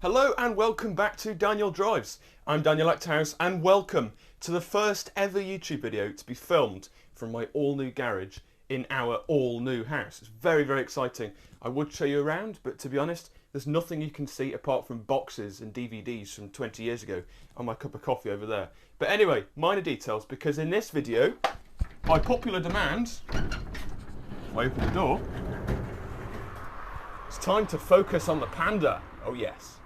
Hello and welcome back to Daniel Drives. I'm Daniel Acthouse and welcome to the first ever YouTube video to be filmed from my all-new garage in our all-new house. It's very, very exciting. I would show you around, but to be honest, there's nothing you can see apart from boxes and DVDs from 20 years ago and my cup of coffee over there. But anyway, minor details, because in this video, by popular demand, if I open the door, it's time to focus on the Panda. Oh yes.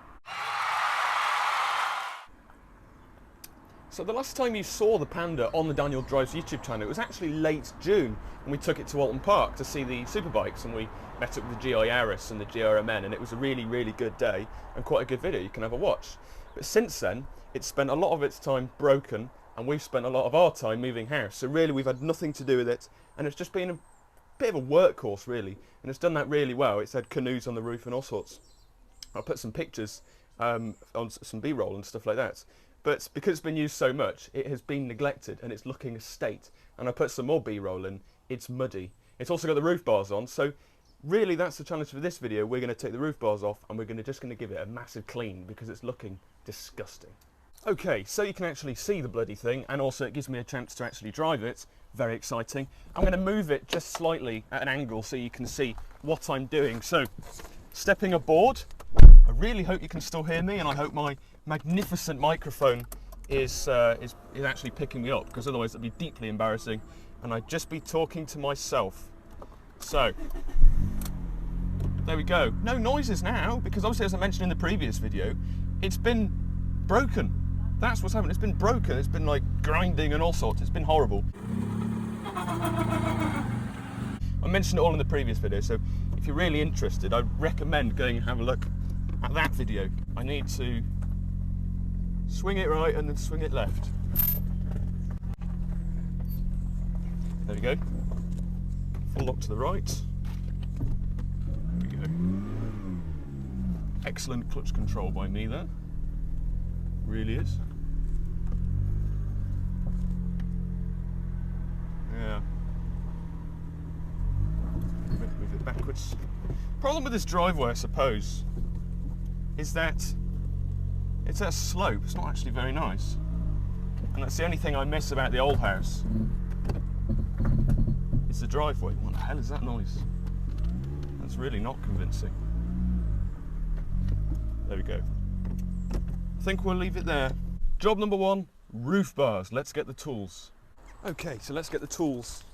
So the last time you saw the Panda on the Daniel Drives YouTube channel, it was actually late June when we took it to Alton Park to see the superbikes, and we met up with the GI Aris and the GRMN, and it was a really, really good day and quite a good video. You can have a watch. But since then, it's spent a lot of its time broken, and we've spent a lot of our time moving house. So really, we've had nothing to do with it, and it's just been a bit of a workhorse, really, and it's done that really well. It's had canoes on the roof and all sorts. I'll put some pictures on some B-roll and stuff like that. But because it's been used so much, it has been neglected and it's looking a state. And I put some more B-roll in, it's muddy. It's also got the roof bars on, so really that's the challenge for this video. We're going to take the roof bars off and we're just going to give it a massive clean because it's looking disgusting. Okay, so you can actually see the bloody thing, and also it gives me a chance to actually drive it. Very exciting. I'm going to move it just slightly at an angle so you can see what I'm doing. So, stepping aboard, I really hope you can still hear me, and I hope my magnificent microphone is actually picking me up, because otherwise it'd be deeply embarrassing and I'd just be talking to myself. So there we go. No noises now, because obviously, as I mentioned in the previous video, it's been broken. That's what's happened. It's been broken. It's been like grinding and all sorts. It's been horrible. I mentioned it all in the previous video, so if you're really interested, I'd recommend going and have a look at that video. I need to swing it right and then swing it left. There we go. Full lock to the right. There we go. Excellent clutch control by me there. Really is. Yeah. Move it backwards. Problem with this driveway, I suppose, is that it's at a slope. It's not actually very nice. And that's the only thing I miss about the old house. It's the driveway. What the hell is that noise? That's really not convincing. There we go. I think we'll leave it there. Job number one, roof bars. Let's get the tools. Okay, so let's get the tools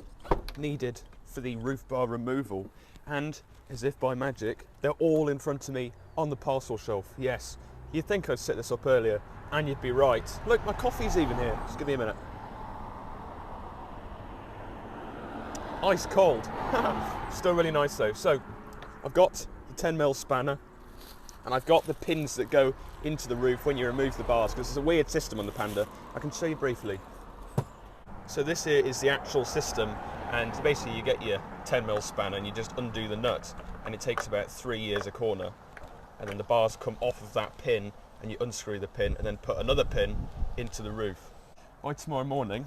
needed for the roof bar removal. And as if by magic, they're all in front of me on the parcel shelf. Yes. You'd think I'd set this up earlier, and you'd be right. Look, my coffee's even here. Just give me a minute. Ice cold. Still really nice though. So, I've got the 10mm spanner, and I've got the pins that go into the roof when you remove the bars, because it's a weird system on the Panda. I can show you briefly. So this here is the actual system, and basically you get your 10mm spanner and you just undo the nut, and it takes about 3 years a corner. And then the bars come off of that pin, and you unscrew the pin and then put another pin into the roof. By tomorrow morning,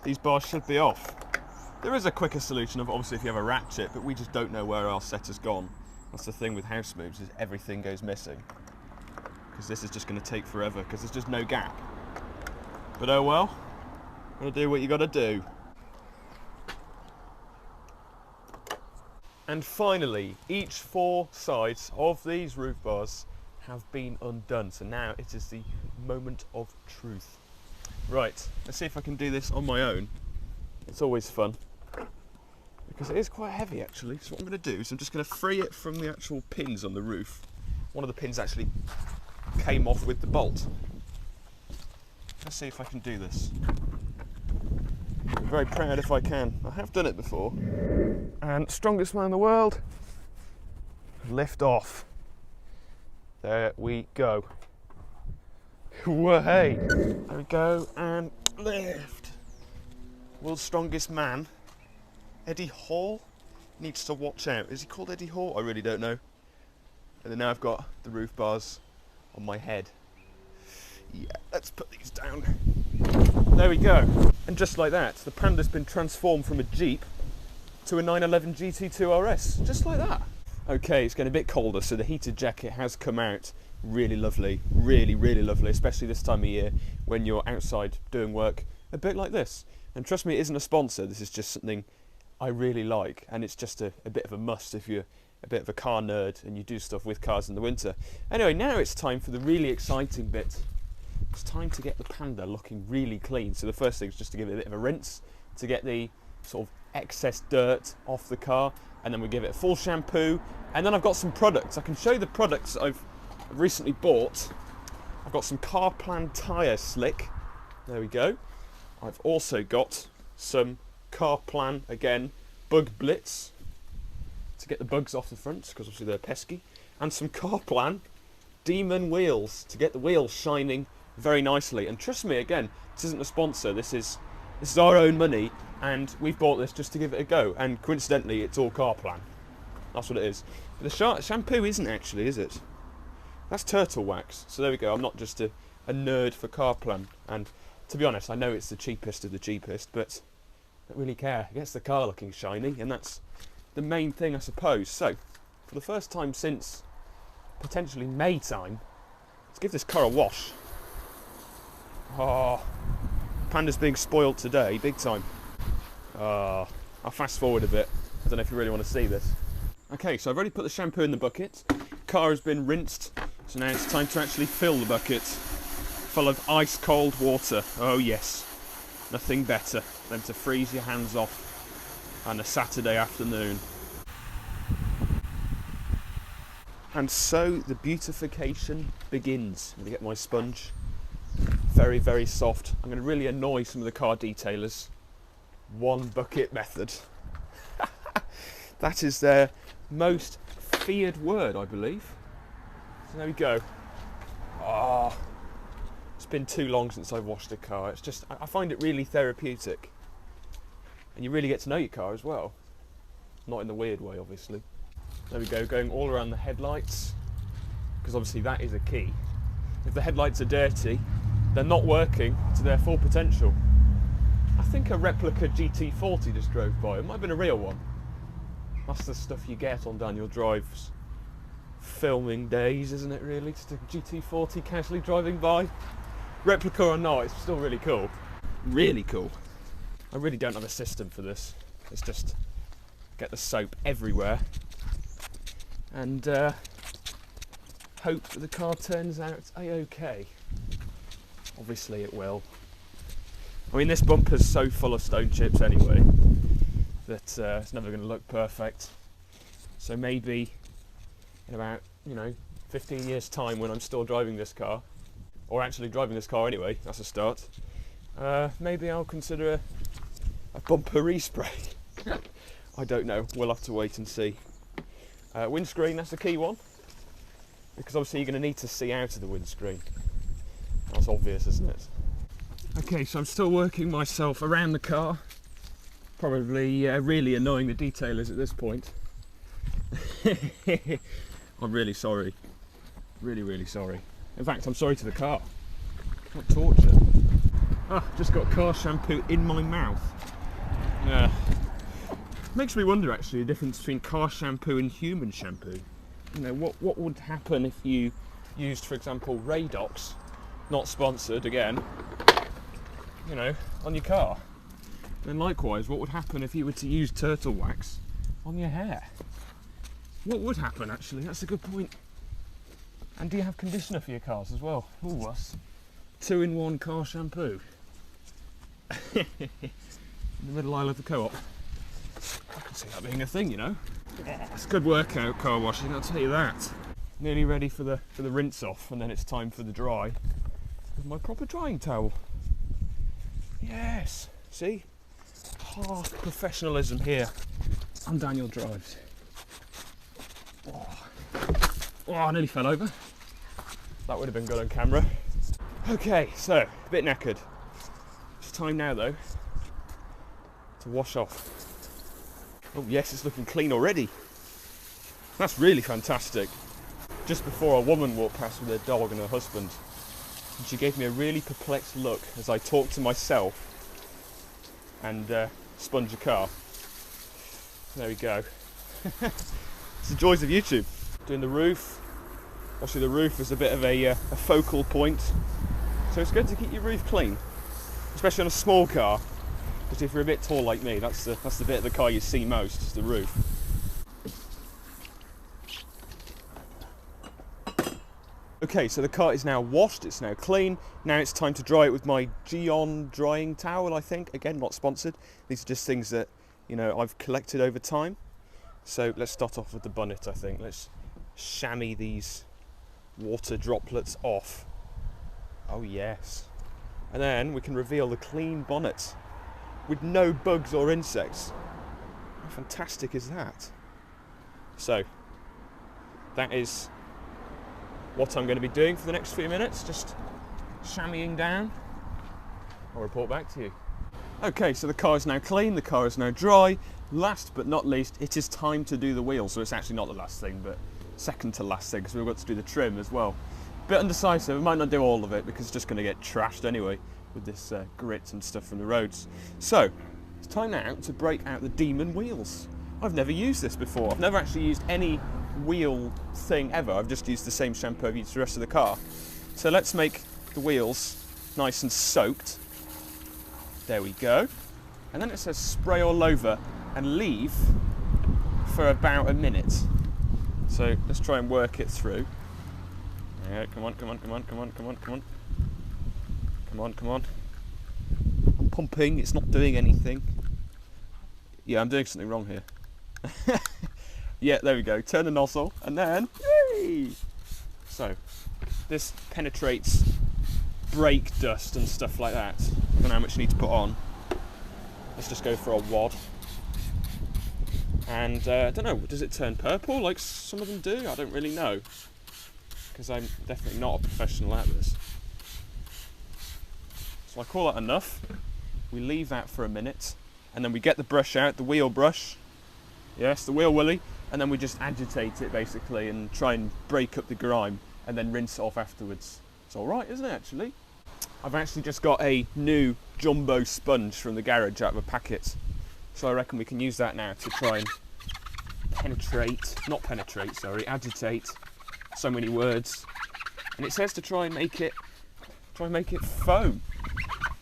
these bars should be off. There is a quicker solution of obviously if you have a ratchet, but we just don't know where our set has gone. That's the thing with house moves, is everything goes missing. Because this is just going to take forever, because there's just no gap. But oh well, gotta do what you gotta do. And finally, each 4 sides of these roof bars have been undone. So now it is the moment of truth. Right, let's see if I can do this on my own. It's always fun, because it is quite heavy actually. So what I'm going to do is I'm just going to free it from the actual pins on the roof. One of the pins actually came off with the bolt. Let's see if I can do this. I'm very proud if I can. I have done it before. And strongest man in the world, lift off. There we go. Hey, there we go, and lift. World's strongest man, Eddie Hall, needs to watch out. Is he called Eddie Hall? I really don't know. And then now I've got the roof bars on my head. Yeah, let's put these down. There we go. And just like that, the Panda's been transformed from a Jeep to a 911 GT2 RS. Just like that. Okay, it's getting a bit colder, so the heated jacket has come out. really lovely, really, really lovely, especially this time of year when you're outside doing work a bit like this. And trust me, it isn't a sponsor, this is just something I really like, and it's just a bit of a must if you're a bit of a car nerd and you do stuff with cars in the winter. Anyway, now it's time for the really exciting bit. It's time to get the Panda looking really clean. So the first thing is just to give it a bit of a rinse to get the sort of excess dirt off the car, and then we give it a full shampoo, and then I've got some products. I can show you the products I've recently bought. I've got some Car Plan tyre slick, there we go. I've also got some Car Plan, again, bug blitz to get the bugs off the front, because obviously they're pesky, and some Car Plan demon wheels to get the wheels shining very nicely. And trust me, again, this isn't a sponsor, this is our own money, and we've bought this just to give it a go, and coincidentally it's all Car Plan. That's what it is. But the shampoo isn't actually, is it? That's turtle wax. So there we go, I'm not just a nerd for Car Plan, and to be honest, I know it's the cheapest of the cheapest, but I don't really care. It gets the car looking shiny, and that's the main thing, I suppose. So, for the first time since potentially May time, let's give this car a wash. Oh, Panda's being spoilt today, big time. I'll fast forward a bit. I don't know if you really want to see this. Okay, so I've already put the shampoo in the bucket. Car has been rinsed, so now it's time to actually fill the bucket full of ice cold water. Oh yes, nothing better than to freeze your hands off on a Saturday afternoon. And so the beautification begins. I'm going to get my sponge. Very, very soft. I'm going to really annoy some of the car detailers. One bucket method. That is their most feared word, I believe. So there we go. Oh, it's been too long since I've washed a car. It's just, I find it really therapeutic. And you really get to know your car as well. Not in the weird way, obviously. There we go, going all around the headlights, because obviously that is a key. If the headlights are dirty, they're not working to their full potential. I think a replica GT40 just drove by. It might have been a real one. That's the stuff you get on Daniel Drive's filming days, isn't it really? Just a GT40 casually driving by. Replica or not, it's still really cool. Really cool. I really don't have a system for this. It's just get the soap everywhere and hope that the car turns out a-okay. Obviously it will. I mean, this bumper's so full of stone chips anyway that it's never going to look perfect. So maybe in about, 15 years time when I'm still driving this car, or actually driving this car anyway, that's a start, maybe I'll consider a bumper respray. I don't know, we'll have to wait and see. Windscreen, that's the key one, because obviously you're going to need to see out of the windscreen. That's obvious, isn't it? Okay, so I'm still working myself around the car, probably really annoying the detailers at this point. I'm really sorry, really sorry. In fact, I'm sorry to the car. What torture. Just got car shampoo in my mouth. Yeah. Makes me wonder actually the difference between car shampoo and human shampoo. What would happen if you used, for example, Radox, not sponsored again, on your car? Then likewise, what would happen if you were to use turtle wax on your hair? What would happen actually? That's a good point. And do you have conditioner for your cars as well? Ooh, that's 2-in-1 car shampoo. In the middle aisle of the co-op. I can see that being a thing, It's a good workout, car washing, I'll tell you that. Nearly ready for the rinse off, and then it's time for the dry with my proper drying towel. Yes, see? Professionalism here on Daniel Drives. I nearly fell over. That would have been good on camera. Okay, so, a bit knackered. It's time now though to wash off. Oh yes, it's looking clean already. That's really fantastic. Just before a woman walked past with her dog and her husband, and she gave me a really perplexed look as I talked to myself and sponge a car. There we go. It's the joys of YouTube. Doing the roof, Obviously the roof is a bit of a focal point, so it's good to keep your roof clean, especially on a small car, because if you're a bit tall like me, that's the bit of the car you see most, is the roof. Okay, so the car is now washed, it's now clean. Now it's time to dry it with my Geon drying towel, I think. Again, not sponsored. These are just things that, you know, I've collected over time. So let's start off with the bonnet, I think. Let's chamois these water droplets off. Oh yes. And then we can reveal the clean bonnet with no bugs or insects. How fantastic is that? So that is what I'm going to be doing for the next few minutes, just chamoising down. I'll report back to you. Okay, so the car is now clean, the car is now dry. Last but not least, it is time to do the wheels. So it's actually not the last thing, but second to last thing, because we've got to do the trim as well. Bit undecisive, we might not do all of it because it's just going to get trashed anyway with this grit and stuff from the roads. So it's time now to break out the demon wheels. I've never used this before. I've never actually used any wheel thing ever. I've just used the same shampoo I've used the rest of the car. So let's make the wheels nice and soaked. There we go. And then it says spray all over and leave for about a minute. So let's try and work it through. Yeah, come on. Come on. I'm pumping, it's not doing anything. Yeah, I'm doing something wrong here. Yeah, there we go. Turn the nozzle and then, yay! So, this penetrates brake dust and stuff like that. I don't know how much you need to put on. Let's just go for a wad. And I don't know, does it turn purple like some of them do? I don't really know, because I'm definitely not a professional at this. So I call that enough. We leave that for a minute, and then we get the brush out, the wheel brush. Yes, the wheel willy, and then we just agitate it basically and try and break up the grime and then rinse it off afterwards. It's alright, isn't it, actually? I've actually just got a new jumbo sponge from the garage out of a packet. So I reckon we can use that now to try and agitate. So many words. And it says to try and make it foam.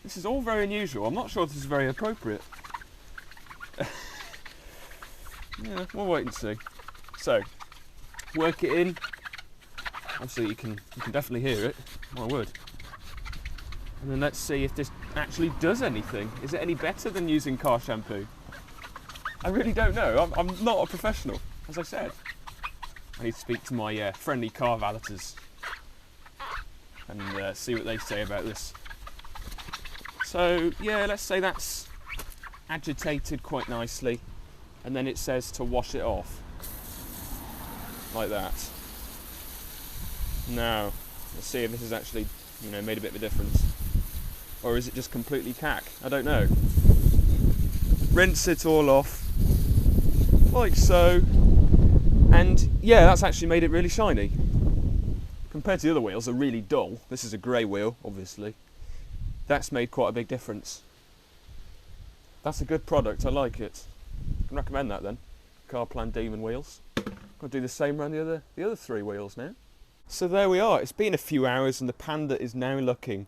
This is all very unusual. I'm not sure if this is very appropriate. Yeah, we'll wait and see. So, work it in. Obviously you can definitely hear it. My word. And then let's see if this actually does anything. Is it any better than using car shampoo? I really don't know. I'm not a professional, as I said. I need to speak to my friendly car valeters and see what they say about this. So yeah, let's say that's agitated quite nicely, and then it says to wash it off like that. Now let's see if this has actually, you know, made a bit of a difference, or is it just completely cack? I don't know. Rinse it all off like so, and yeah, that's actually made it really shiny. Compared to the other wheels, are really dull. This is a grey wheel, obviously. That's made quite a big difference. That's a good product, I like it. I can recommend that then. Carplan Demon wheels. I'll do the same around the other three wheels now. So there we are. It's been a few hours and the Panda is now looking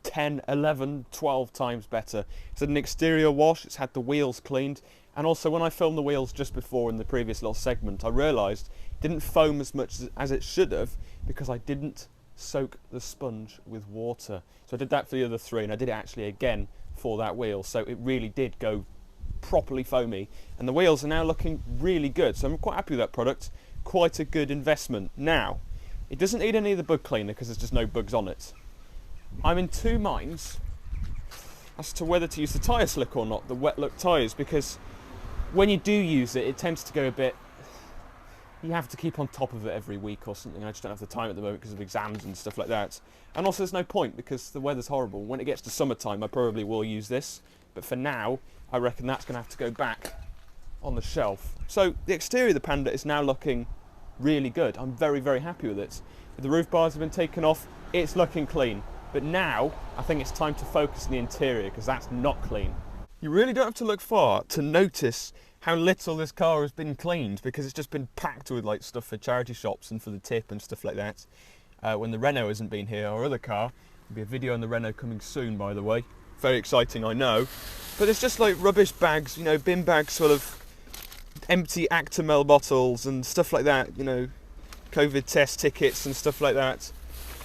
10, 11, 12 times better. It's had an exterior wash, it's had the wheels cleaned, and also when I filmed the wheels just before in the previous little segment, I realised it didn't foam as much as it should have because I didn't soak the sponge with water. So I did that for the other three, and I did it actually again for that wheel, so it really did go properly foamy, and the wheels are now looking really good. So I'm quite happy with that product. Quite a good investment. Now, it doesn't need any of the bug cleaner because there's just no bugs on it. I'm in two minds as to whether to use the tyre slick or not, the wet look tyres, because when you do use it, it tends to go a bit, you have to keep on top of it every week or something. I just don't have the time at the moment because of exams and stuff like that. And also there's no point because the weather's horrible. When it gets to summertime, I probably will use this, but for now, I reckon that's going to have to go back on the shelf. So the exterior of the Panda is now looking really good. I'm very, very happy with it. The roof bars have been taken off, it's looking clean. But now, I think it's time to focus on the interior because that's not clean. You really don't have to look far to notice how little this car has been cleaned, because it's just been packed with like stuff for charity shops and for the tip and stuff like that. When the Renault hasn't been here, our other car, there'll be a video on the Renault coming soon, by the way. Very exciting, I know. But there's just like rubbish bags, you know, bin bags full of empty Actimel bottles and stuff like that, you know, COVID test tickets and stuff like that.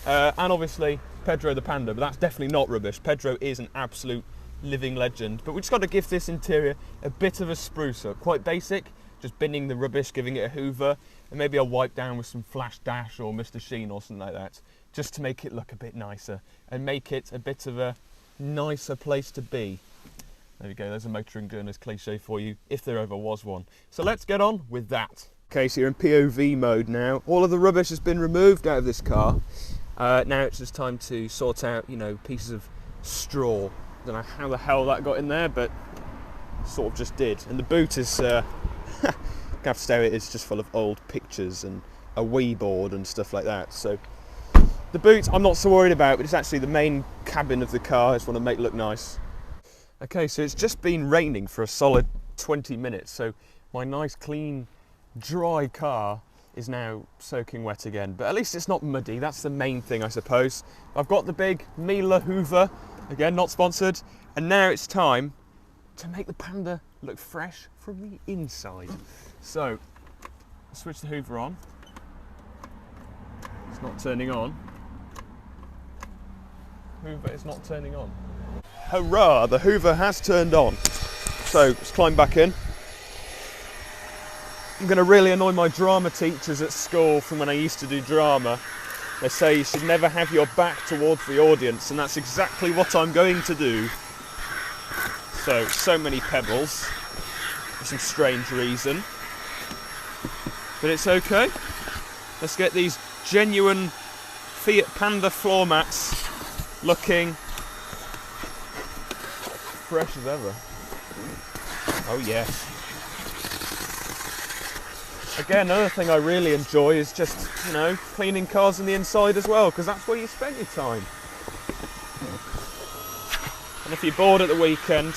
And obviously Pedro the Panda, but that's definitely not rubbish. Pedro is an absolute living legend. But we just got to give this interior a bit of a spruce up. Quite basic, just binning the rubbish, giving it a hoover, and maybe a wipe down with some Flash Dash or Mr. Sheen or something like that, just to make it look a bit nicer and make it a bit of a nicer place to be. There we go, there's a motoring journalist cliche for you, if there ever was one. So let's get on with that. Okay, so you're in POV mode now. All of the rubbish has been removed out of this car. Now it's just time to sort out, you know, pieces of straw. Don't know how the hell that got in there, but sort of just did. And the boot is, you have to stare at it, it's just full of old pictures and a Wii board and stuff like that. So the boot I'm not so worried about, but it's actually the main cabin of the car. I just want to make it look nice. Okay, so it's just been raining for a solid 20 minutes, so my nice, clean, dry car is now soaking wet again. But at least it's not muddy, that's the main thing, I suppose. I've got the big Miele Hoover, again, not sponsored, and now it's time to make the Panda look fresh from the inside. So, switch the Hoover on. It's not turning on. Hoover is not turning on. Hurrah! The Hoover has turned on. So let's climb back in. I'm going to really annoy my drama teachers at school from when I used to do drama. They say you should never have your back towards the audience, and that's exactly what I'm going to do. So many pebbles for some strange reason. But it's okay. Let's get these genuine Fiat Panda floor mats looking fresh as ever. Oh yes. Again, another thing I really enjoy is just, you know, cleaning cars on the inside as well, because that's where you spend your time. And if you're bored at the weekend,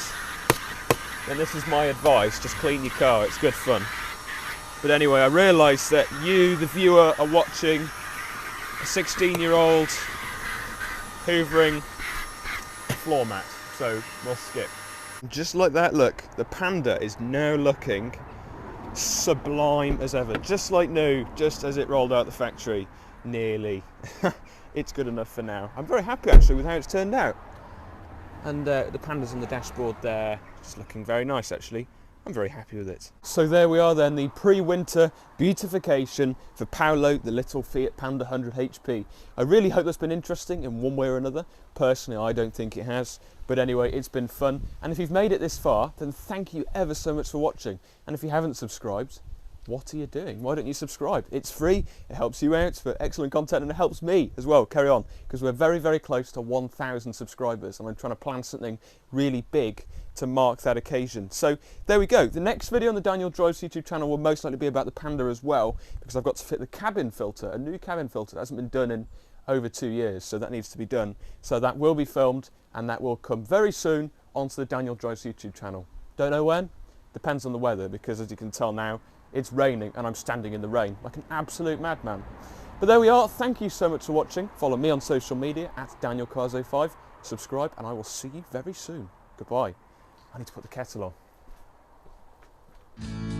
then this is my advice, just clean your car, it's good fun. But anyway, I realise that you, the viewer, are watching a 16-year-old hoovering a floor mat. So we'll skip. Just like that, look, the Panda is now looking sublime as ever, just like new, just as it rolled out the factory, nearly. It's good enough for now. I'm very happy actually with how it's turned out. And the Panda's on the dashboard there, just looking very nice actually. I'm very happy with it. So there we are then, the pre-winter beautification for Paolo, the little Fiat Panda 100 HP. I really hope that's been interesting in one way or another. Personally, I don't think it has. But anyway, it's been fun. And if you've made it this far, then thank you ever so much for watching. And if you haven't subscribed, what are you doing? Why don't you subscribe? It's free, it helps you out for excellent content, and it helps me as well carry on, because we're very, very close to 1,000 subscribers, and I'm trying to plan something really big to mark that occasion. So there we go. The next video on the Daniel Drives YouTube channel will most likely be about the Panda as well, because I've got to fit the cabin filter, a new cabin filter that hasn't been done in over 2 years, so that needs to be done. So that will be filmed, and that will come very soon onto the Daniel Drives YouTube channel. Don't know when? Depends on the weather, because as you can tell now, it's raining and I'm standing in the rain like an absolute madman. But there we are. Thank you so much for watching. Follow me on social media at DanielCars05. Subscribe, and I will see you very soon. Goodbye. I need to put the kettle on.